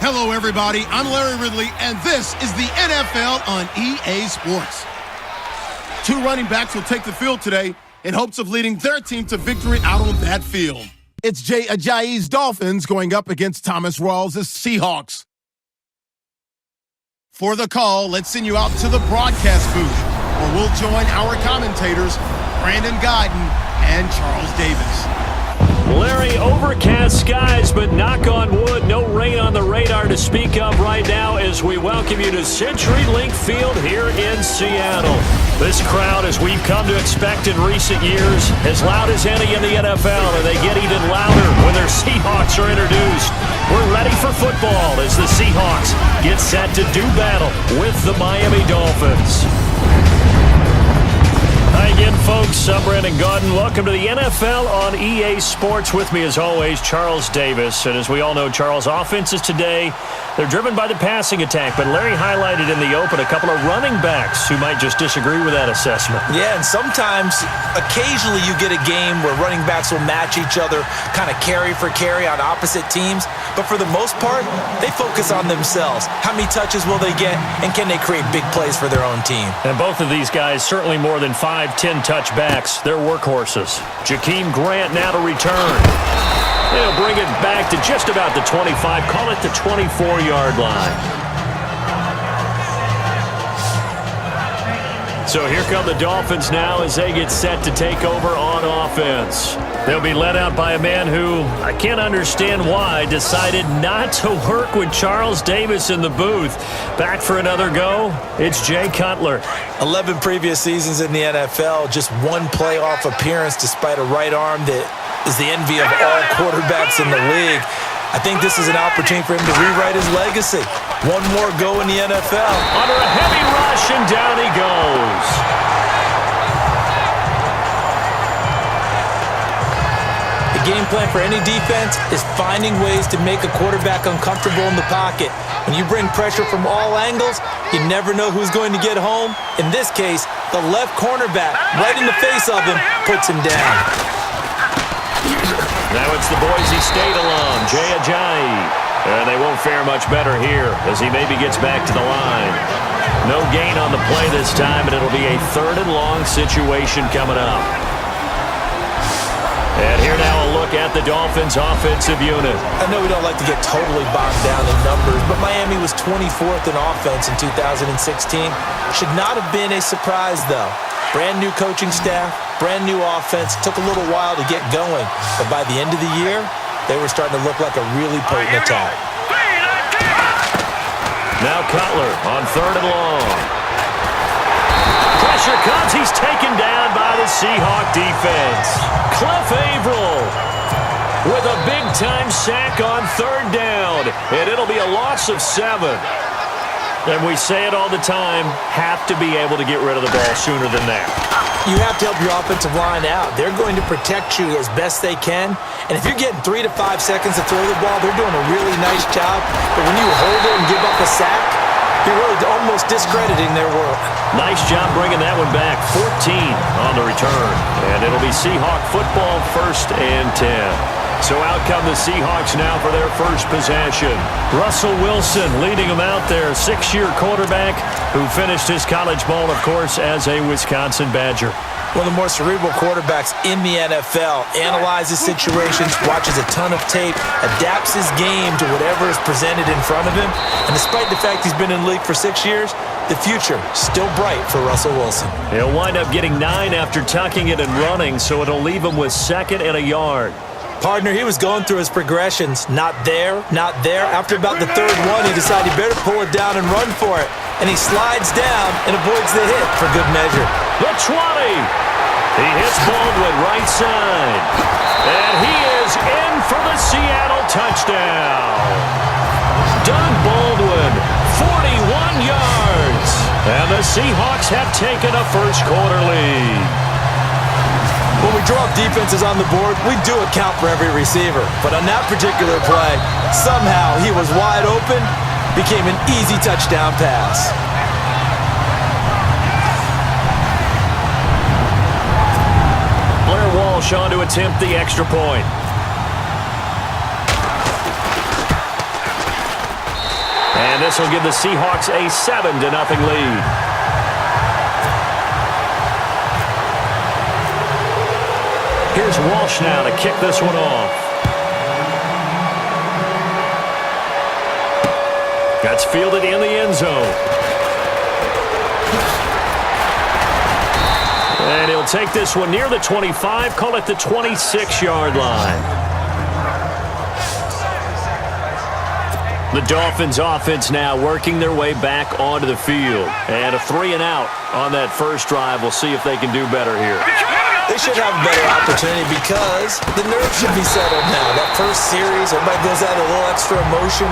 Hello, everybody. I'm Larry Ridley, and this is the NFL on EA Sports. Two running backs will take the field today in hopes of leading their team to victory out on that field. It's Jay Ajayi's Dolphins going up against Thomas Rawls' Seahawks. For the call, let's send you out to the broadcast booth, where we'll join our commentators, Brandon Guyton and Charles Davis. Larry, overcast skies, but knock on wood, no rain on the radar to speak of right now as we welcome you to CenturyLink Field here in Seattle. This crowd, as we've come to expect in recent years, as loud as any in the NFL, and they get even louder when their Seahawks are introduced. We're ready for football as the Seahawks get set to do battle with the Miami Dolphins. Hi again, folks. I'm Brandon Guyton. Welcome to the NFL on EA Sports. With me, as always, Charles Davis. And as we all know, Charles, offenses today, they're driven by the passing attack. But Larry highlighted in the open a couple of running backs who might just disagree with that assessment. Yeah, and sometimes, occasionally you get a game where running backs will match each other, kind of carry for carry on opposite teams. But for the most part, they focus on themselves. How many touches will they get, and can they create big plays for their own team? And both of these guys, certainly more than 5-10 touchbacks. They're workhorses. Jakeem Grant now to return. They'll bring it back to just about the 25, call it the 24-yard line. So here come the Dolphins now as they get set to take over on offense. They'll be led out by a man who, I can't understand why, decided not to work with Charles Davis in the booth. Back for another go, it's Jay Cutler. 11 previous seasons in the NFL, just one playoff appearance despite a right arm that is the envy of all quarterbacks in the league. I think this is an opportunity for him to rewrite his legacy. One more go in the NFL. Under a heavy rush, and down he goes. The game plan for any defense is finding ways to make a quarterback uncomfortable in the pocket. When you bring pressure from all angles, you never know who's going to get home. In this case, the left cornerback, right in the face of him, puts him down. Now it's the Boise State alum, Jay Ajayi. And they won't fare much better here as he maybe gets back to the line. No gain on the play this time, and it'll be a 3rd and long situation coming up. And here now a look at the Dolphins' offensive unit. I know we don't like to get totally bogged down in numbers, but Miami was 24th in offense in 2016. Should not have been a surprise, though. Brand new coaching staff, brand new offense. Took a little while to get going, but by the end of the year, they were starting to look like a really potent attack. Now Cutler on 3rd and long. Pressure comes. He's taken down by the Seahawk defense. Cliff Averill with a big-time sack on 3rd down, and it'll be a loss of 7. And we say it all the time, have to be able to get rid of the ball sooner than that. You have to help your offensive line out. They're going to protect you as best they can. And if you're getting 3 to 5 seconds to throw the ball, they're doing a really nice job. But when you hold it and give up a sack, you're really almost discrediting their work. Nice job bringing that one back. 14 on the return. And it'll be Seahawk football, 1st and 10. So out come the Seahawks now for their first possession. Russell Wilson leading them out there, 6-year quarterback who finished his college ball, of course, as a Wisconsin Badger. One of the more cerebral quarterbacks in the NFL. Analyzes situations, watches a ton of tape, adapts his game to whatever is presented in front of him. And despite the fact he's been in the league for 6 years, the future still bright for Russell Wilson. He'll wind up getting 9 after tucking it and running, so it'll leave him with 2nd and a yard. Partner, he was going through his progressions. Not there, not there. After about the 3rd one, he decided he better pull it down and run for it. And he slides down and avoids the hit for good measure. The 20. He hits Baldwin right side. And he is in for the Seattle touchdown. Doug Baldwin, 41 yards. And the Seahawks have taken a first-quarter lead. When we draw up defenses on the board, we do account for every receiver. But on that particular play, somehow he was wide open, became an easy touchdown pass. Blair Walsh on to attempt the extra point. And this will give the Seahawks a 7-0 lead. Here's Walsh now to kick this one off. That's fielded in the end zone. And he'll take this one near the 25, call it the 26-yard line. The Dolphins offense now working their way back onto the field. And a 3-and-out on that first drive. We'll see if they can do better here. They should have a better opportunity because the nerves should be settled now. That first series, everybody goes out a little extra emotion.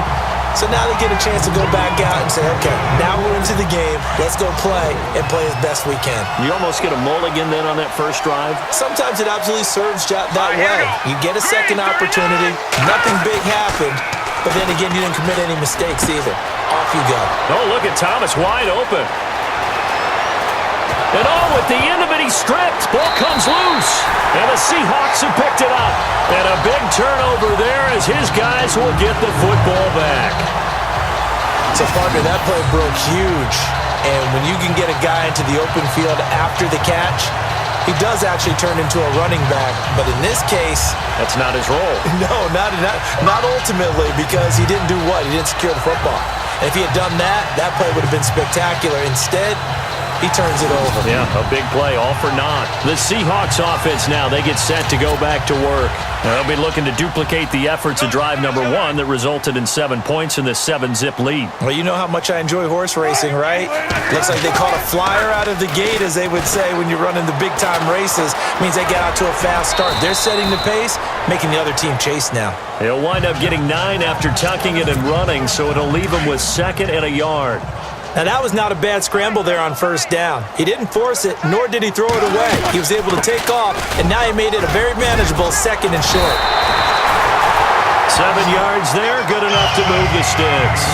So now they get a chance to go back out and say, okay, now we're into the game. Let's go play and play as best we can. You almost get a mulligan then on that first drive? Sometimes it absolutely serves that way. You get a second opportunity. Nothing big happened. But then again, you didn't commit any mistakes either. Off you go. Oh, look at Thomas wide open. And at the end of it, he's stripped. Ball comes loose. And the Seahawks have picked it up. And a big turnover there as his guys will get the football back. So, partner, that play broke huge. And when you can get a guy into the open field after the catch, he does actually turn into a running back. But in this case, that's not his role. No, not ultimately, because he didn't do what? He didn't secure the football. And if he had done that, that play would have been spectacular. Instead, he turns it over. Yeah, a big play, all for naught. The Seahawks offense now, they get set to go back to work. They'll be looking to duplicate the efforts of drive number 1 that resulted in 7 points in this 7-zip lead. Well, you know how much I enjoy horse racing, right? Looks like they caught a flyer out of the gate, as they would say when you're running the big-time races. Means they get out to a fast start. They're setting the pace, making the other team chase now. He'll wind up getting 9 after tucking it and running, so it'll leave him with 2nd and a yard. Now, that was not a bad scramble there on first down. He didn't force it, nor did he throw it away. He was able to take off, and now he made it a very manageable 2nd and short. 7 yards there, good enough to move the sticks.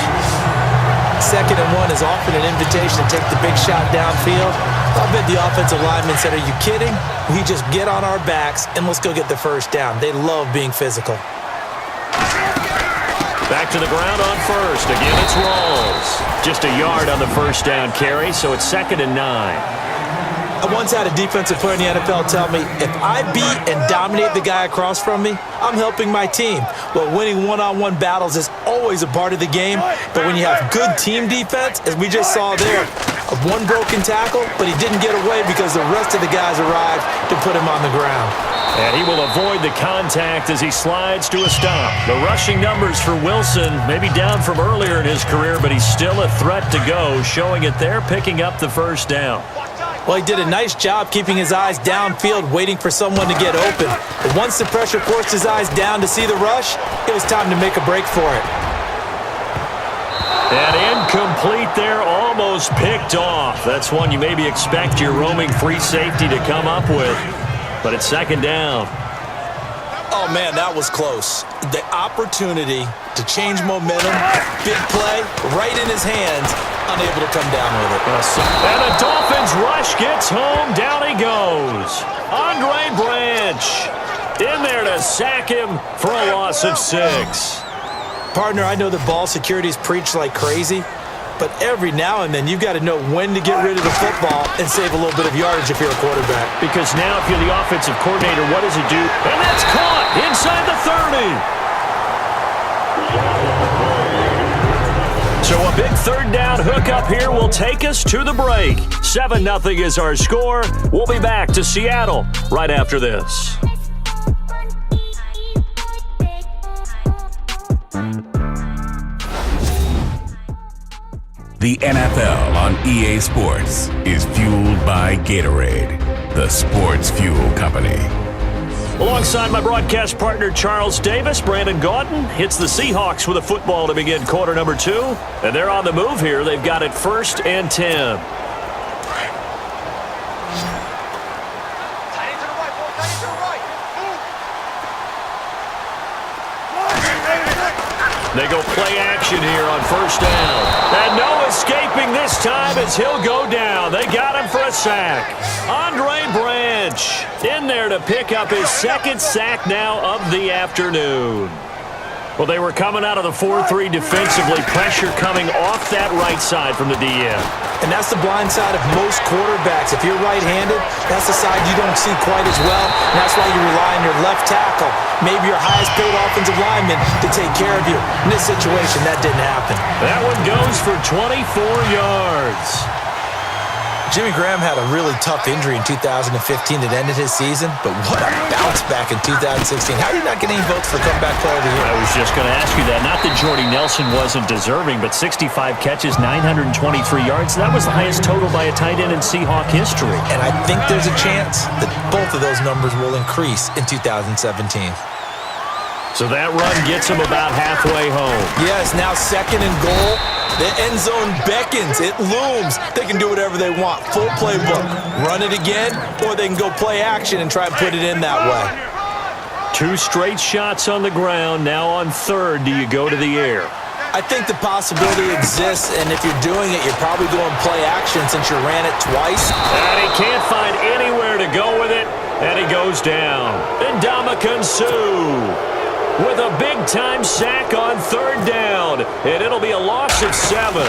2nd and 1 is often an invitation to take the big shot downfield. I bet the offensive lineman said, are you kidding? We just get on our backs, and let's go get the first down. They love being physical. Back to the ground on first. Again, it's Rawls. Just a yard on the first down carry, so it's 2nd and 9. I once had a defensive player in the NFL tell me, if I beat and dominate the guy across from me, I'm helping my team. Well, winning one-on-one battles is always a part of the game, but when you have good team defense, as we just saw there, one broken tackle, but he didn't get away because the rest of the guys arrived to put him on the ground. And he will avoid the contact as he slides to a stop. The rushing numbers for Wilson may be down from earlier in his career, but he's still a threat to go, showing it there, picking up the first down. Well, he did a nice job keeping his eyes downfield, waiting for someone to get open. But once the pressure forced his eyes down to see the rush, it was time to make a break for it. And incomplete there, almost picked off. That's one you maybe expect your roaming free safety to come up with. But it's 2nd down. Oh, man, that was close. The opportunity to change momentum, big play, right in his hands, unable to come down with it. And the Dolphins rush gets home. Down he goes. Andre Branch in there to sack him for a loss of 6. Partner, I know the ball security's preached like crazy, but every now and then you've got to know when to get rid of the football and save a little bit of yardage if you're a quarterback. Because now if you're the offensive coordinator, what does he do? And that's caught inside the 30. So a big 3rd down hookup here will take us to the break. 7-0 is our score. We'll be back to Seattle right after this. The NFL on EA Sports is fueled by Gatorade, the sports fuel company. Alongside my broadcast partner Charles Davis, Brandon Gaudin hits the Seahawks with a football to begin quarter number 2. And they're on the move here. They've got it 1st and 10. They go play action here on 1st down. And no escaping this time as he'll go down. They got him for a sack. Andre Branch in there to pick up his 2nd sack now of the afternoon. Well, they were coming out of the 4-3 defensively. Pressure coming off that right side from the DN. And that's the blind side of most quarterbacks. If you're right-handed, that's the side you don't see quite as well, and that's why you rely on your left tackle, maybe your highest-paid offensive lineman, to take care of you. In this situation, that didn't happen. That one goes for 24 yards. Jimmy Graham had a really tough injury in 2015 that ended his season, but what a bounce back in 2016. How did he not get any votes for comeback player of the year? I was just going to ask you that. Not that Jordy Nelson wasn't deserving, but 65 catches, 923 yards. That was the highest total by a tight end in Seahawk history. And I think there's a chance that both of those numbers will increase in 2017. So that run gets him about halfway home. Yes, now 2nd and goal. The end zone beckons. It looms. They can do whatever they want. Full playbook. Run it again, or they can go play action and try and put it in that way. 2 straight shots on the ground. Now on 3rd, do you go to the air? I think the possibility exists, and if you're doing it, you're probably going play action since you ran it twice. And he can't find anywhere to go with it, and he goes down. Ndamukong Suh with a big-time sack on 3rd down, and it'll be a loss of 7.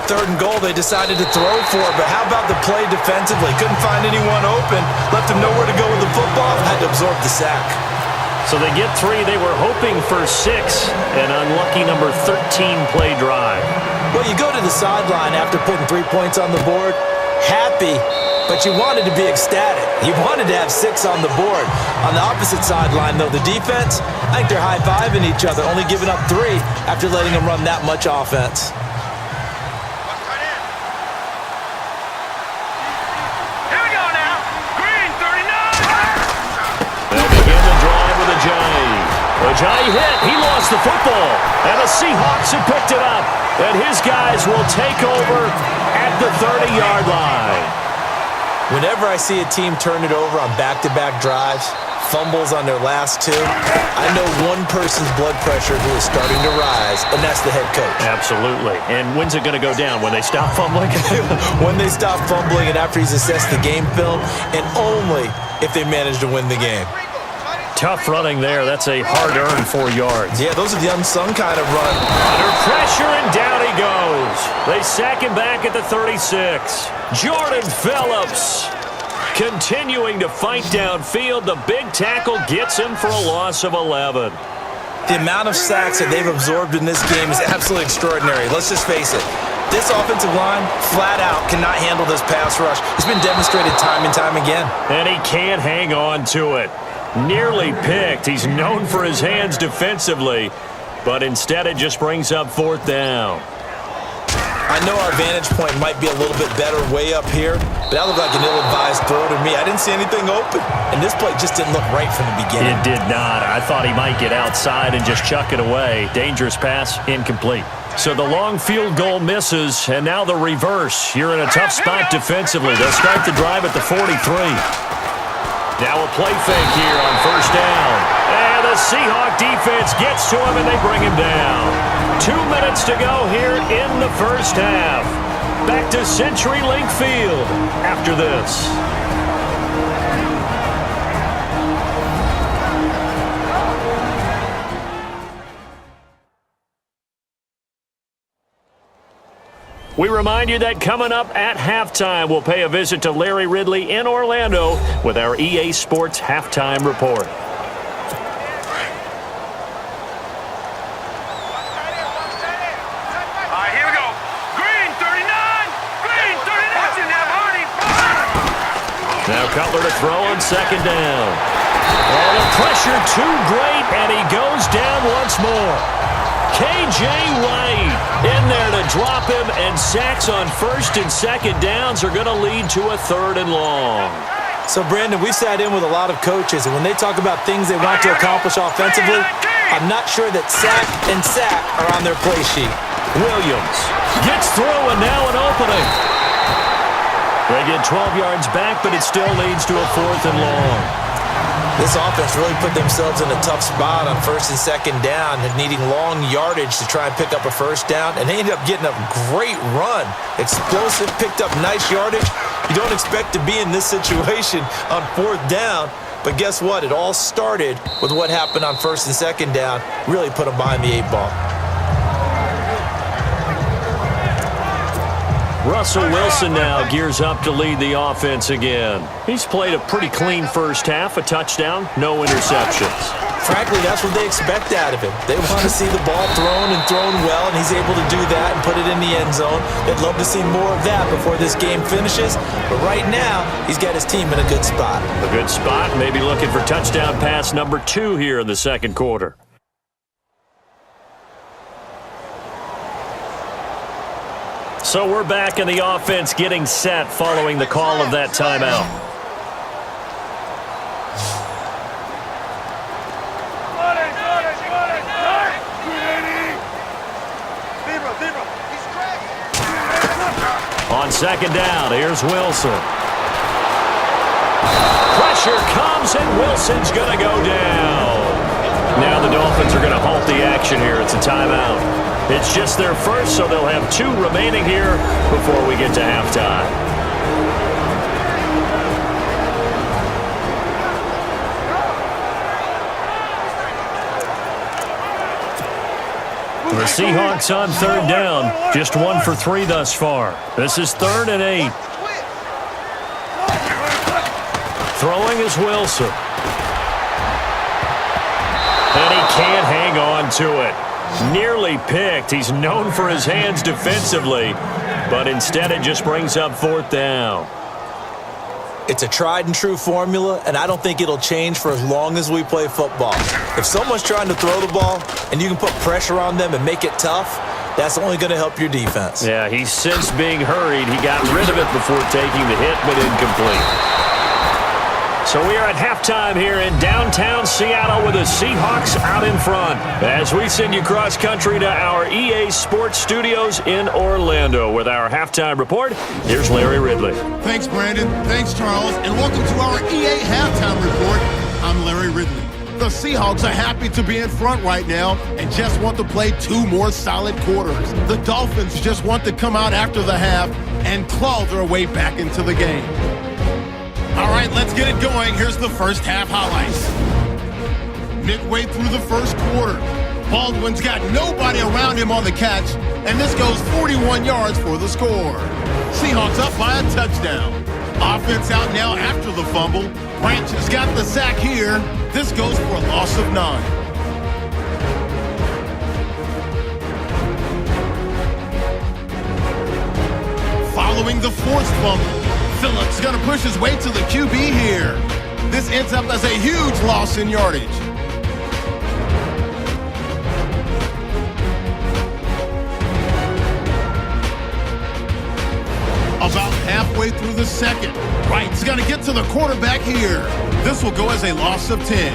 3rd and goal they decided to throw for, but how about the play defensively? Couldn't find anyone open, left him nowhere to go with the football, had to absorb the sack. So they get 3. They were hoping for 6, an unlucky number 13 play drive. Well, you go to the sideline after putting 3 points on the board, happy, but you wanted to be ecstatic. You wanted to have 6 on the board. On the opposite sideline, though, the defense, I think they're high-fiving each other, only giving up 3 after letting them run that much offense. Here we go now. Green 39. They'll begin the drive with Ajayi hit. He lost the football, and the Seahawks have picked it up. And his guys will take over at the 30-yard line. Whenever I see a team turn it over on back-to-back drives, fumbles on their last 2, I know one person's blood pressure who is starting to rise, and that's the head coach. Absolutely. And when's it going to go down? When they stop fumbling? When they stop fumbling and after he's assessed the game film, and only if they manage to win the game. Tough running there. That's a hard-earned 4 yards. Yeah, those are the unsung kind of run. Under pressure, and down he goes. They sack him back at the 36. Jordan Phillips continuing to fight downfield. The big tackle gets him for a loss of 11. The amount of sacks that they've absorbed in this game is absolutely extraordinary. Let's just face it. This offensive line, flat out, cannot handle this pass rush. It's been demonstrated time and time again. And he can't hang on to it. Nearly picked. He's known for his hands defensively, but instead it just brings up 4th down. I know our vantage point might be a little bit better way up here, but that looked like an ill-advised throw to me. I didn't see anything open, and this play just didn't look right from the beginning. It did not. I thought he might get outside and just chuck it away. Dangerous pass, incomplete. So the long field goal misses, and now the reverse. You're in a tough spot defensively. They'll start the drive at the 43. Now a play fake here on 1st down. And the Seahawk defense gets to him, and they bring him down. 2 minutes to go here in the 1st half. Back to CenturyLink Field after this. We remind you that coming up at halftime, we'll pay a visit to Larry Ridley in Orlando with our EA Sports Halftime Report. All right, here we go. Green 39. Green 39. Watch him now, Marty. Now Cutler to throw on 2nd down. Oh, the pressure too great, and he goes down once more. K.J. Wright in there to drop him, and sacks on 1st and 2nd downs are going to lead to a 3rd and long. So, Brandon, we sat in with a lot of coaches, and when they talk about things they want to accomplish offensively, I'm not sure that sack and sack are on their play sheet. Williams gets through, and now an opening. They get 12 yards back, but it still leads to a 4th and long. This offense really put themselves in a tough spot on 1st and 2nd down and needing long yardage to try and pick up a 1st down, and they ended up getting a great run. Explosive, picked up nice yardage. You don't expect to be in this situation on 4th down, But guess what? It all started with what happened on first and second down. Really put them behind the 8 ball. Russell Wilson now gears up to lead the offense again. He's played a pretty clean first half, a touchdown, no interceptions. Frankly, that's what they expect out of him. They want to see the ball thrown and thrown well, and he's able to do that and put it in the end zone. They'd love to see more of that before this game finishes. But right now, he's got his team in a good spot. A good spot, maybe looking for touchdown pass number 2 here in the second quarter. So we're back in the offense getting set following the call of that timeout. On second down, here's Wilson. Pressure comes, and Wilson's going to go down. Now the Dolphins are going to halt the action here. It's a timeout. It's just their first, so they'll have 2 remaining here before we get to halftime. The Seahawks on third down, just 1 for 3 thus far. This is 3rd and 8. Throwing is Wilson. And he can't hang on to it. Nearly picked. He's known for his hands defensively, but instead it just brings up 4th down. It's a tried and true formula, and I don't think it'll change for as long as we play football. If someone's trying to throw the ball and you can put pressure on them and make it tough, that's only going to help your defense. Yeah, he's since being hurried. He got rid of it before taking the hit, but incomplete. So we are at halftime here in downtown Seattle with the Seahawks out in front as we send you cross-country to our EA Sports Studios in Orlando with our halftime report. Here's Larry Ridley. Thanks, Brandon. Thanks, Charles. And welcome to our EA Halftime Report. I'm Larry Ridley. The Seahawks are happy to be in front right now and just want to play 2 more solid quarters. The Dolphins just want to come out after the half and claw their way back into the game. All right, let's get it going. Here's the first half highlights. Midway through the first quarter, Baldwin's got nobody around him on the catch, and this goes 41 yards for the score. Seahawks up by a touchdown. Offense out now after the fumble. Branch has got the sack here. This goes for a loss of 9. Following the forced fumble, Phillips going to push his way to the QB here. This ends up as a huge loss in yardage. About halfway through the second, Wright's going to get to the quarterback here. This will go as a loss of 10.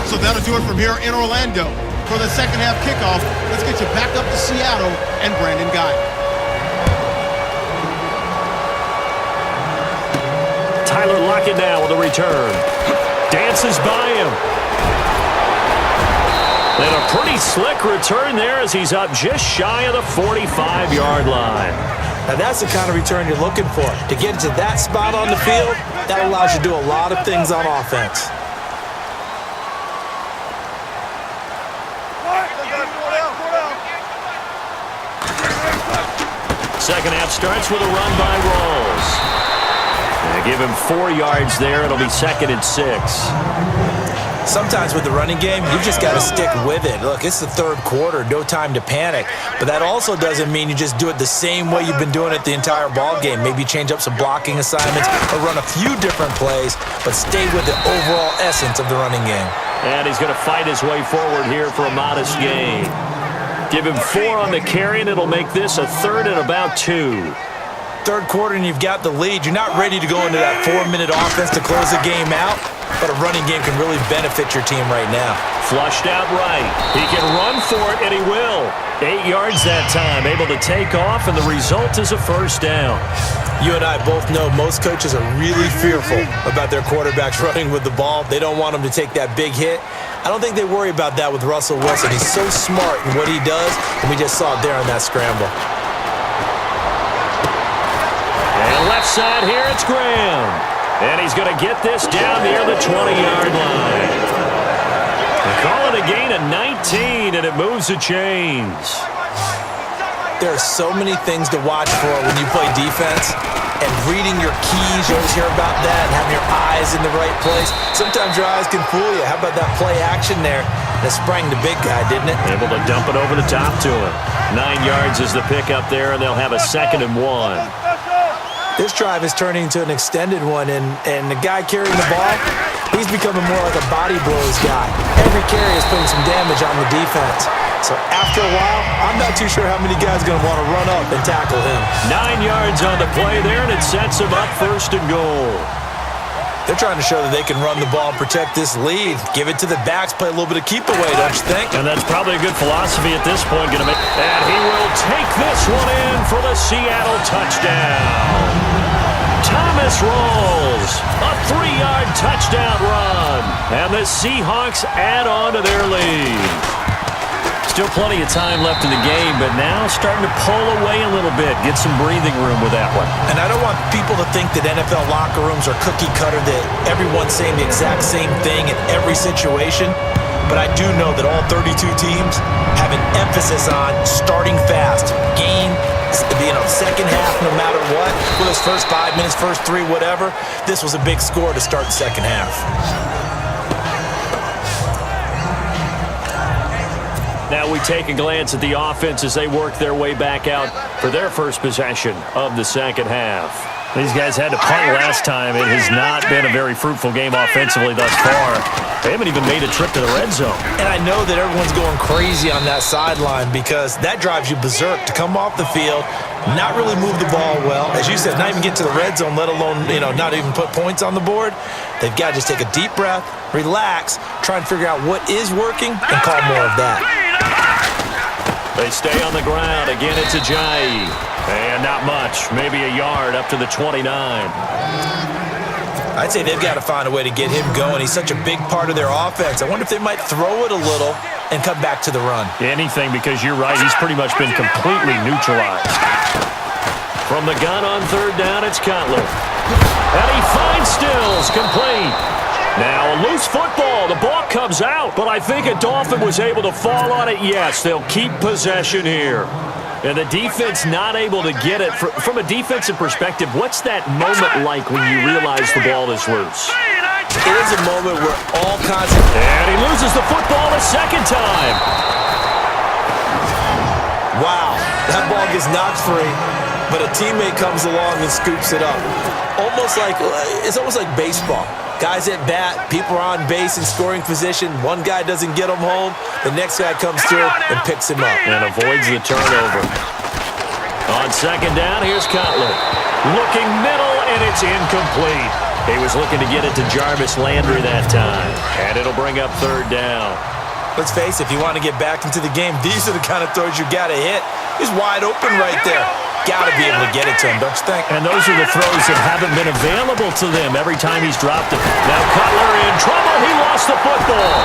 So that'll do it from here in Orlando. For the second half kickoff, let's get you back up to Seattle and Brandon Guy. Tyler Lockett now with a return. Dances by him. And a pretty slick return there as he's up just shy of the 45-yard line. Now that's the kind of return you're looking for. To get into that spot on the field, that allows you to do a lot of things on offense. Second half starts with a run by Rawls. They give him 4 yards there. It'll be 2nd and 6. Sometimes with the running game, you just got to stick with it. Look, it's the 3rd quarter, no time to panic. But that also doesn't mean you just do it the same way you've been doing it the entire ball game. Maybe change up some blocking assignments or run a few different plays, but stay with the overall essence of the running game. And he's going to fight his way forward here for a modest gain. Give him 4 on the carry, and it'll make this a 3rd and about 2. 3rd quarter, and you've got the lead. You're not ready to go into that 4-minute offense to close the game out. but a running game can really benefit your team right now. Flushed out right. He can run for it, and he will. 8 yards that time, able to take off, and the result is a first down. You and I both know most coaches are really fearful about their quarterbacks running with the ball. They don't want them to take that big hit. I don't think they worry about that with Russell Wilson. He's so smart in what he does, and we just saw it there on that scramble. And left side here, it's Graham. And he's going to get this down near the 20-yard line. They call it a gain of 19, and it moves the chains. There are so many things to watch for when you play defense. And reading your keys, you always hear about that, and having your eyes in the right place. Sometimes your eyes can fool you. How about that play action there? That sprang the big guy, didn't it? Able to dump it over the top to him. 9 yards is the pickup there, and they'll have a 2nd and 1. This drive is turning into an extended one, and the guy carrying the ball, he's becoming more like a body blows guy. Every carry is putting some damage on the defense. So after a while, I'm not too sure how many guys are going to want to run up and tackle him. 9 yards on the play there, and it sets him up 1st and goal. They're trying to show that they can run the ball and protect this lead. Give it to the backs, play a little bit of keep away, don't you think? And that's probably a good philosophy at this point. And he will take this one in for the Seattle touchdown. Thomas rolls. A 3-yard touchdown run. And the Seahawks add on to their lead. Still plenty of time left in the game, but now starting to pull away a little bit. Get some breathing room with that one. And I don't want people to think that NFL locker rooms are cookie cutter, that everyone's saying the exact same thing in every situation. But I do know that all 32 teams have an emphasis on starting fast. Game, second half, no matter what. For those first 5 minutes, first 3, whatever. This was a big score to start the second half. Now we take a glance at the offense as they work their way back out for their first possession of the second half. These guys had to punt last time. It has not been a very fruitful game offensively thus far. They haven't even made a trip to the red zone. And I know that everyone's going crazy on that sideline because that drives you berserk to come off the field, not really move the ball well. As you said, not even get to the red zone, let alone, not even put points on the board. They've got to just take a deep breath, relax, try and figure out what is working, and call more of that. They stay on the ground. Again, it's Ajayi. And not much. Maybe a yard up to the 29. I'd say they've got to find a way to get him going. He's such a big part of their offense. I wonder if they might throw it a little and come back to the run. Anything, because you're right. He's pretty much been completely neutralized. From the gun on 3rd down, it's Cutler. And he finds Stills, complete. Now, a loose football. The ball comes out, but I think a Dolphin was able to fall on it. Yes, they'll keep possession here. And the defense not able to get it. From a defensive perspective, what's that moment like when you realize the ball is loose? It is a moment where all kinds of... And he loses the football a 2nd time. Wow, that ball gets knocked free, but a teammate comes along and scoops it up. It's almost like baseball. Guys at bat, people are on base in scoring position. One guy doesn't get him home. The next guy comes through and picks him up. And avoids the turnover. On 2nd down, here's Cutler. Looking middle, and it's incomplete. He was looking to get it to Jarvis Landry that time. And it'll bring up 3rd down. Let's face it, if you want to get back into the game, these are the kind of throws you got to hit. He's wide open right there. Got to be able to get it to him, don't you think? And those are the throws that haven't been available to them every time he's dropped it. Now Cutler in trouble. He lost the football.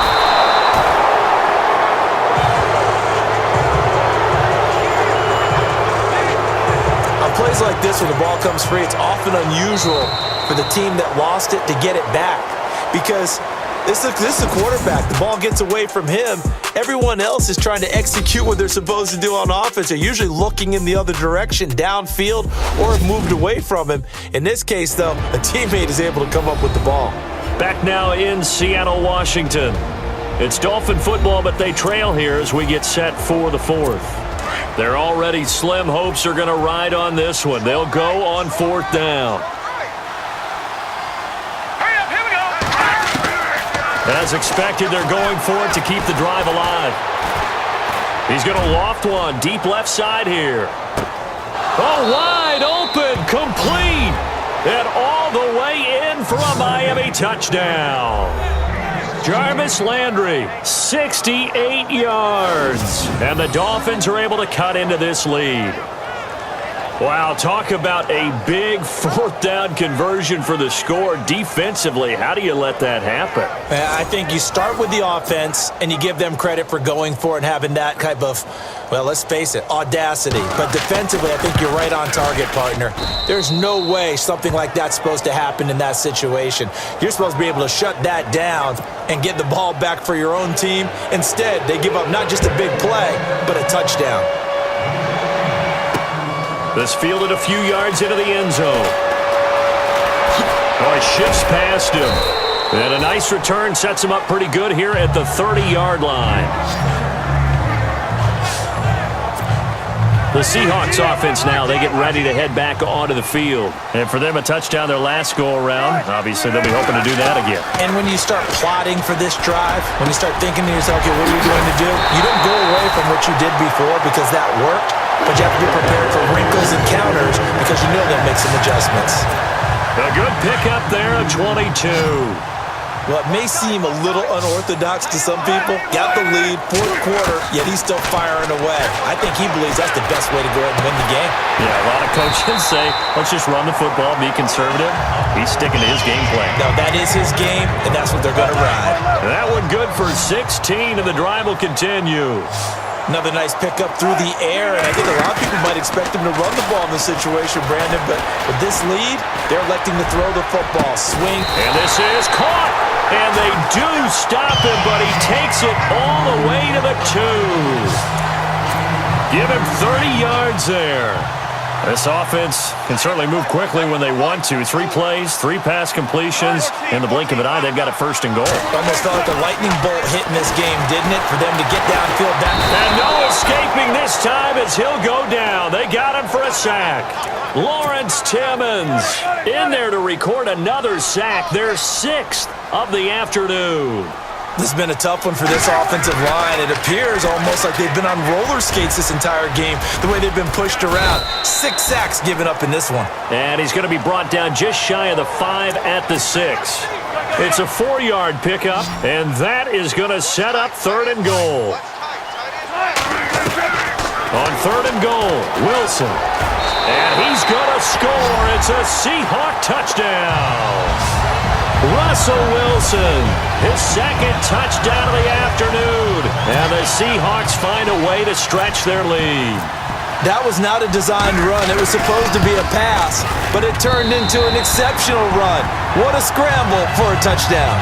On plays like this, when the ball comes free, it's often unusual for the team that lost it to get it back because this is a quarterback. The ball gets away from him. Everyone else is trying to execute what they're supposed to do on offense. They're usually looking in the other direction, downfield, or have moved away from him. In this case, though, a teammate is able to come up with the ball. Back now in Seattle, Washington. It's Dolphin football, but they trail here as we get set for the 4th. Their already slim hopes are going to ride on this one. They'll go on 4th down. As expected, they're going for it to keep the drive alive. He's going to loft one deep left side here. Oh, wide open, complete. And all the way in for a Miami Miami touchdown. Jarvis Landry, 68 yards. And the Dolphins are able to cut into this lead. Wow, talk about a big fourth down conversion for the score. Defensively, how do you let that happen? I think you start with the offense, and you give them credit for going for it and having that type of, well, let's face it, audacity. But defensively, I think you're right on target, partner. There's no way something like that's supposed to happen in that situation. You're supposed to be able to shut that down and get the ball back for your own team. Instead, they give up not just a big play, but a touchdown. This fielded a few yards into the end zone. Oh, it shifts past him. And a nice return sets him up pretty good here at the 30-yard line. The Seahawks offense now, they get ready to head back onto the field. And for them, a touchdown their last go-around. Obviously, they'll be hoping to do that again. And when you start plotting for this drive, when you start thinking to yourself, okay, what are we going to do? You don't go away from what you did before because that worked, but you have to be prepared for wrinkles and counters because you know they'll make some adjustments. A good pickup there of 22. Well, it may seem a little unorthodox to some people. Got the lead, fourth quarter, yet he's still firing away. I think he believes that's the best way to go ahead and win the game. Yeah, a lot of coaches say, let's just run the football, be conservative. He's sticking to his game plan. No, that is his game, and that's what they're going to ride. That one good for 16, and the drive will continue. Another nice pickup through the air, and I think a lot of people might expect him to run the ball in this situation, Brandon, but with this lead, they're electing to throw the football. Swing. And this is caught, and they do stop him, but he takes it all the way to the 2. Give him 30 yards there. This offense can certainly move quickly when they want to. 3 plays, 3 pass completions. In the blink of an eye, they've got a first and goal. Almost felt like a lightning bolt hitting this game, didn't it? For them to get downfield back. And no escaping this time as he'll go down. They got him for a sack. Lawrence Timmons in there to record another sack. Their 6th of the afternoon. This has been a tough one for this offensive line. It appears almost like they've been on roller skates this entire game, the way they've been pushed around. 6 sacks given up in this one. And he's going to be brought down just shy of the 5 at the 6. It's a 4-yard pickup, and that is going to set up 3rd and goal. On 3rd and goal, Wilson. And he's going to score. It's a Seahawk touchdown. Russell Wilson, his 2nd touchdown of the afternoon. And the Seahawks find a way to stretch their lead. That was not a designed run. It was supposed to be a pass, but it turned into an exceptional run. What a scramble for a touchdown.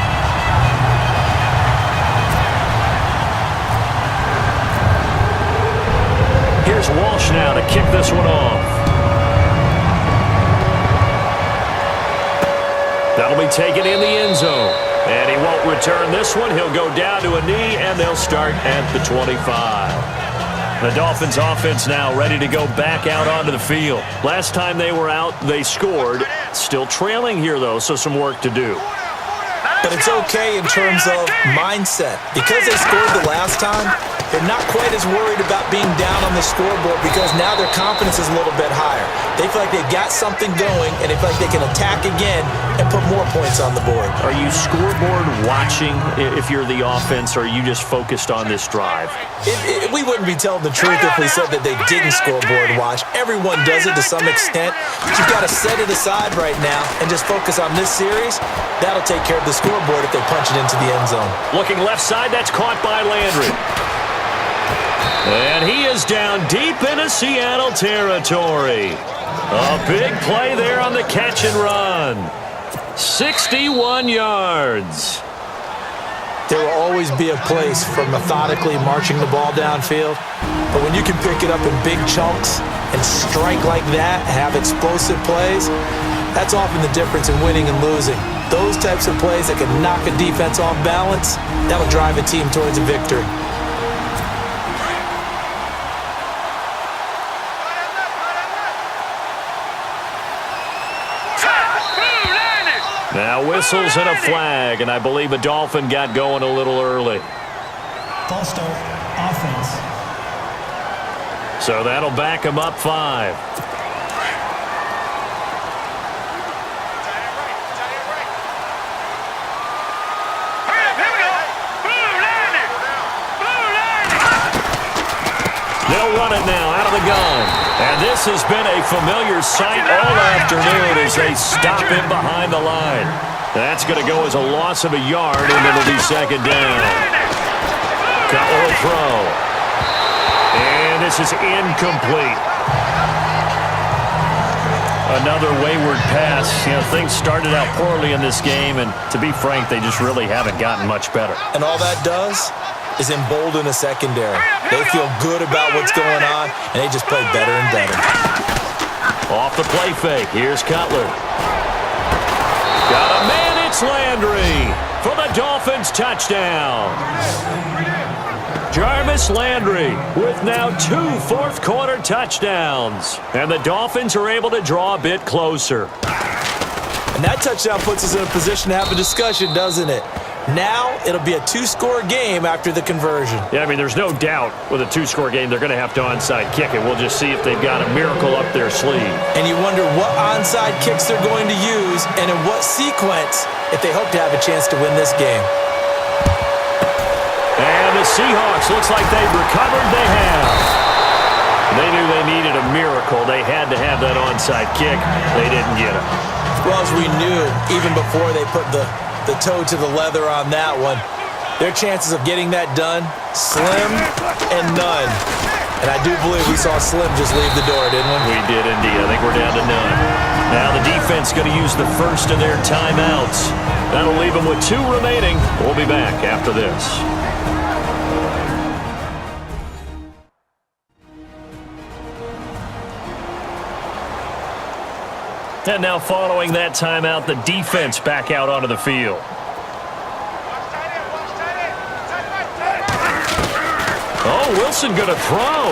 Here's Walsh now to kick this one off. That'll be taken in the end zone. And he won't return this one. He'll go down to a knee, and they'll start at the 25. The Dolphins offense now ready to go back out onto the field. Last time they were out, they scored. Still trailing here, though, so some work to do. But it's okay in terms of mindset. Because they scored the last time, they're not quite as worried about being down on the scoreboard because now their confidence is a little bit higher. They feel like they've got something going, and they feel like they can attack again and put more points on the board. Are you scoreboard watching if you're the offense, or are you just focused on this drive? We wouldn't be telling the truth if we said that they didn't scoreboard watch. Everyone does it to some extent. But you've got to set it aside right now and just focus on this series. That'll take care of the scoreboard if they punch it into the end zone. Looking left side, that's caught by Landry. And he is down deep into Seattle territory. A big play there on the catch and run. 61 yards. There will always be a place for methodically marching the ball downfield. But when you can pick it up in big chunks and strike like that, have explosive plays, that's often the difference in winning and losing. Those types of plays that can knock a defense off balance, that'll drive a team towards a victory. Now whistles and a flag, and I believe a Dolphin got going a little early. False start, offense. So that'll back him up 5. They'll run it now out of the gun. And this has been a familiar sight all afternoon as they stop him behind the line. That's going to go as a loss of a yard, and it'll be second down. Cutler will throw. And this is incomplete. Another wayward pass. Things started out poorly in this game, and to be frank, they just really haven't gotten much better. And all that does is embolden a secondary. They feel good about what's going on, and they just play better and better. Off the play fake. Here's Cutler. Got a man. It's Landry for the Dolphins touchdown. Jarvis Landry with now 2 fourth-quarter touchdowns. And the Dolphins are able to draw a bit closer. And that touchdown puts us in a position to have a discussion, doesn't it? Now it'll be a 2-score game after the conversion. Yeah, I mean, there's no doubt with a 2-score game they're going to have to onside kick it. We'll just see if they've got a miracle up their sleeve. And you wonder what onside kicks they're going to use and in what sequence if they hope to have a chance to win this game. And the Seahawks, looks like they've recovered. They have. They knew they needed a miracle. They had to have that onside kick. They didn't get it. Well, as we knew, even before they put the toe to the leather on that one, their chances of getting that done, slim and none. And I do believe we saw Slim just leave the door, didn't we? We did indeed. I think we're down to none. Now the defense going to use the first of their timeouts. That'll leave them with 2 remaining. We'll be back after this. And now following that timeout, the defense back out onto the field. Oh, Wilson going to throw.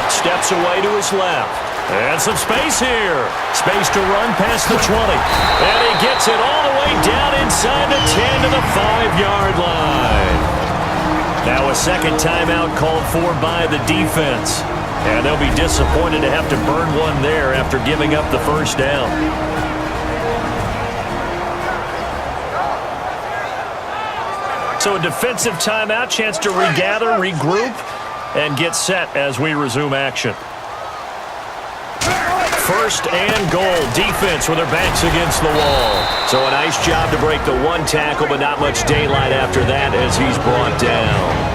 Steps away to his left. And some space here. Space to run past the 20. And he gets it all the way down inside the 10 to the 5-yard line. Now a second timeout called for by the defense. And they'll be disappointed to have to burn one there after giving up the first down. So a defensive timeout, chance to regather, regroup, and get set as we resume action. First and goal, defense with their backs against the wall. So a nice job to break the 1 tackle, but not much daylight after that as he's brought down.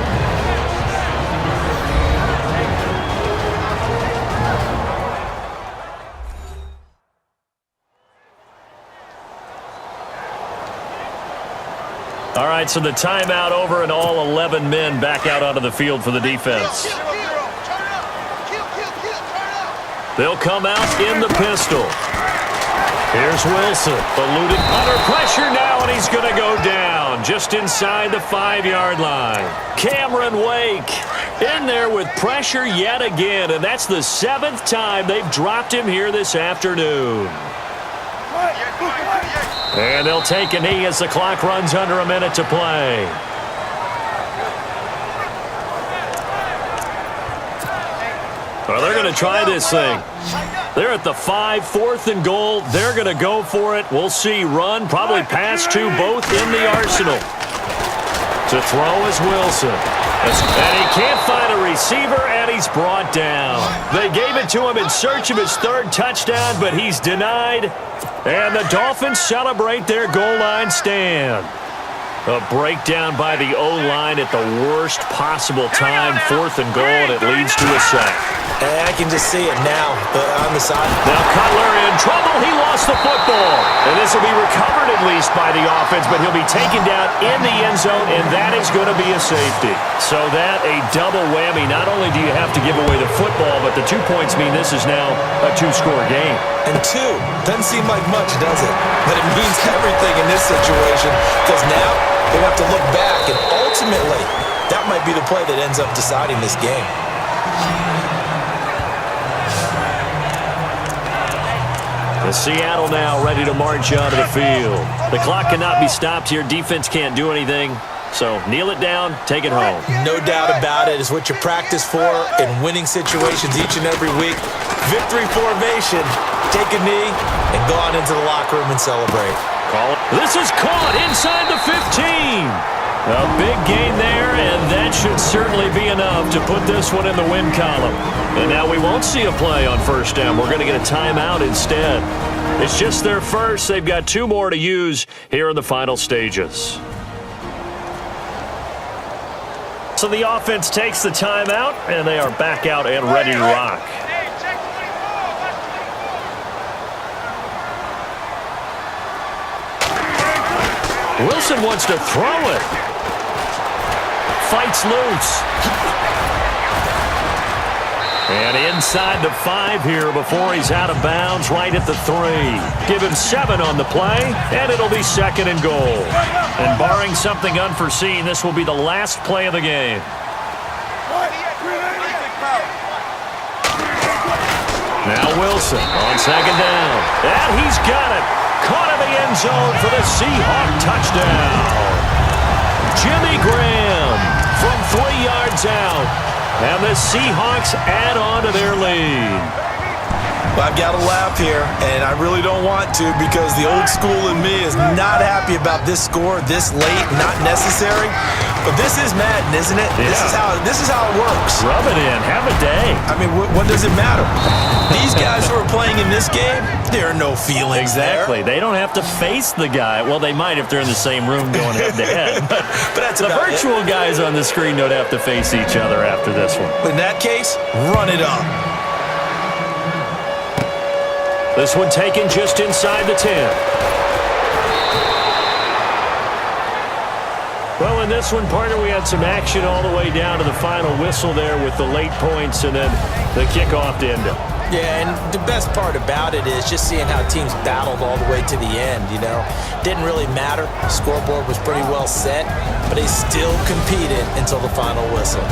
All right, so the timeout over and all 11 men back out onto the field for the defense. They'll come out in the pistol. Here's Wilson, eluded under pressure now, and he's going to go down just inside the 5-yard line. Cameron Wake in there with pressure yet again, and that's the 7th time they've dropped him here this afternoon. And they'll take a knee as the clock runs under a minute to play. Well, they're going to try this thing. They're at the 5, 4th and goal. They're going to go for it. We'll see. Run, probably pass to both in the arsenal. To throw is Wilson. And he can't find a receiver, and he's brought down. They gave it to him in search of his 3rd touchdown, but he's denied. And the Dolphins celebrate their goal line stand. A breakdown by the O-line at the worst possible time. 4th and goal, and it leads to a sack. And I can just see it now on the side. Now Cutler in trouble. He lost the football. And this will be recovered at least by the offense, but he'll be taken down in the end zone, and that is going to be a safety. So that a double whammy. Not only do you have to give away the football, but the 2 points mean this is now a 2-score game. And 2 doesn't seem like much, does it? But it means everything in this situation, because now they have to look back, and ultimately, that might be the play that ends up deciding this game. The Seattle now ready to march onto the field. The clock cannot be stopped here. Defense can't do anything. So kneel it down, take it home. No doubt about it. It's what you practice for in winning situations each and every week. Victory formation. Take a knee and go on into the locker room and celebrate. Call it. This is caught inside the 15. A big gain there, and that should certainly be enough to put this one in the win column. And now we won't see a play on first down. We're going to get a timeout instead. It's just their first. They've got 2 more to use here in the final stages. So the offense takes the timeout, and they are back out and ready to rock. Wilson wants to throw it. Fights loose. And inside the 5 here before he's out of bounds, right at the 3. Give him 7 on the play, and it'll be 2nd and goal. And barring something unforeseen, this will be the last play of the game. Now Wilson on 2nd down. And he's got it. Caught in the end zone for the Seahawk touchdown. Jimmy Graham from 3 yards out. And the Seahawks add on to their lead. Well, I've got to laugh here, and I really don't want to because the old school in me is not happy about this score this late, not necessary. But this is Madden, isn't it? Yeah. This is how it works. Rub it in. Have a day. I mean, what does it matter? These guys who are playing in this game, there are no feelings Exactly. there. They don't have to face the guy. Well, they might if they're in the same room going head-to-head. But that's the about virtual guys on the screen don't have to face each other after this one. In that case, run it up. This one taken just inside the 10. Well, in this one, partner, we had some action all the way down to the final whistle there with the late points and then the kickoff to end it. Yeah, and the best part about it is just seeing how teams battled all the way to the end, you know. Didn't really matter. The scoreboard was pretty well set, but they still competed until the final whistle.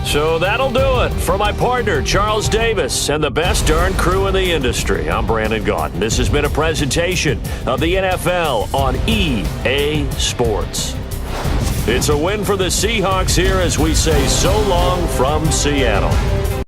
So that'll do it for my partner, Charles Davis, and the best darn crew in the industry. I'm Brandon Gaudin. This has been a presentation of the NFL on EA Sports. It's a win for the Seahawks here as we say so long from Seattle.